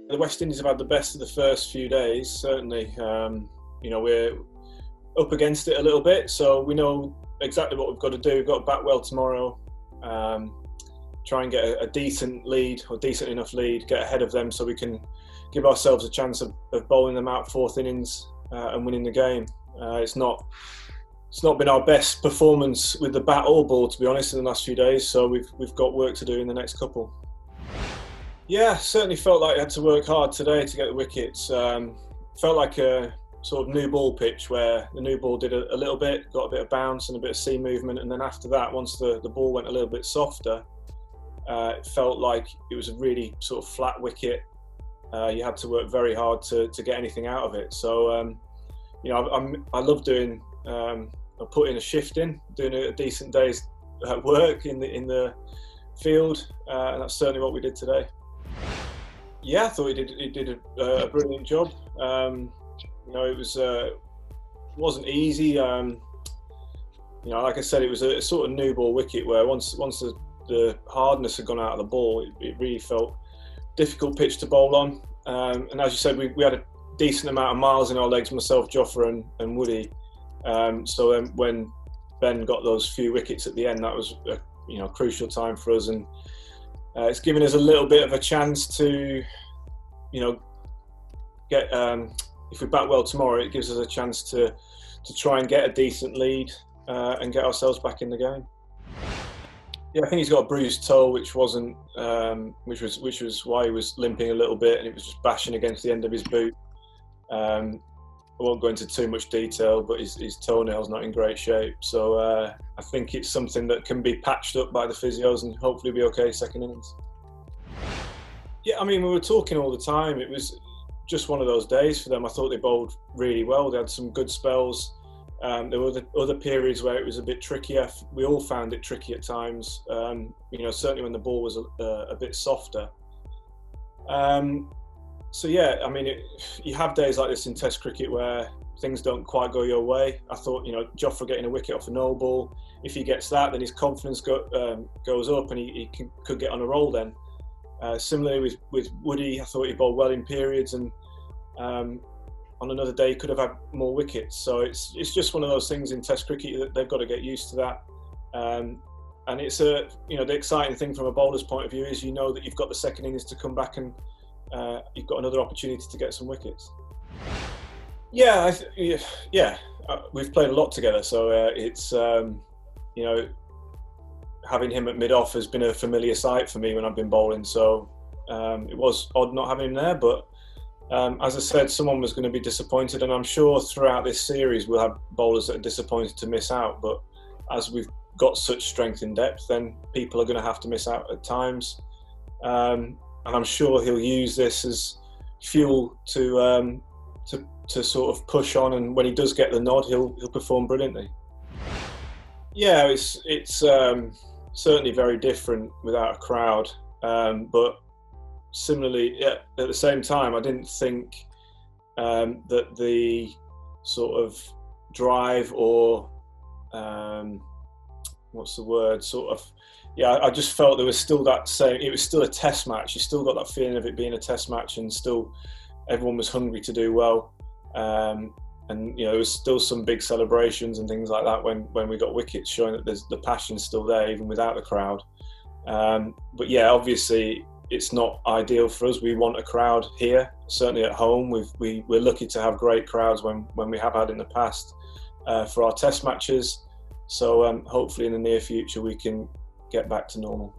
The West Indies have had the best of the first few days, certainly. We're up against it a little bit, so we know exactly what we've got to do. We've got to bat well tomorrow, try and get a decent lead, or decent enough lead, get ahead of them so we can give ourselves a chance of bowling them out fourth innings and winning the game. It's not been our best performance with the bat or ball, to be honest, in the last few days, so we've got work to do in the next couple. Yeah, certainly felt like I had to work hard today to get the wickets. Felt like a sort of new ball pitch where the new ball did a little bit, got a bit of bounce and a bit of seam movement, and then after that, once the ball went a little bit softer, it felt like it was a really sort of flat wicket. You had to work very hard to get anything out of it. So, I love doing, putting a shift in, doing a decent day's work in the field, and that's certainly what we did today. Yeah, I thought he did a brilliant job. It wasn't easy. Like I said, it was a sort of new ball wicket where once the hardness had gone out of the ball, it really felt difficult pitch to bowl on. And as you said, we had a decent amount of miles in our legs, myself, Jofra and Woody. So then when Ben got those few wickets at the end, that was a crucial time for us, and it's given us a little bit of a chance to, get. If we bat well tomorrow, it gives us a chance to try and get a decent lead and get ourselves back in the game. Yeah, I think he's got a bruised toe, which wasn't, which was why he was limping a little bit, and it was just bashing against the end of his boot. I won't go into too much detail, but his toenail's not in great shape. So I think it's something that can be patched up by the physios and hopefully be okay second innings. Yeah, we were talking all the time. It was just one of those days for them. I thought they bowled really well. They had some good spells. There were other periods where it was a bit trickier. We all found it tricky at times, certainly when the ball was a bit softer. You have days like this in Test cricket where things don't quite go your way. I thought, Jofra getting a wicket off a no ball, if he gets that, then his confidence goes up and he could get on a roll then. Similarly with Woody, I thought he bowled well in periods, and on another day he could have had more wickets. So it's just one of those things in Test cricket that they've got to get used to that. And it's the exciting thing from a bowler's point of view is that you've got the second innings to come back and you've got another opportunity to get some wickets. Yeah, we've played a lot together, so it's having him at mid-off has been a familiar sight for me when I've been bowling. So it was odd not having him there, but as I said, someone was going to be disappointed, and I'm sure throughout this series we'll have bowlers that are disappointed to miss out. But as we've got such strength in depth, then people are going to have to miss out at times. And I'm sure he'll use this as fuel to sort of push on, and when he does get the nod, he'll perform brilliantly. Yeah, it's certainly very different without a crowd, but similarly, at the same time, I didn't think that the sort of drive or I just felt there was still that same. It was still a test match. You still got that feeling of it being a test match, and still everyone was hungry to do well. And there was still some big celebrations and things like that when we got wickets, showing that the passion's still there even without the crowd. But yeah, obviously it's not ideal for us. We want a crowd here, certainly at home. We're lucky to have great crowds when we have had in the past for our test matches. So hopefully in the near future we can get back to normal.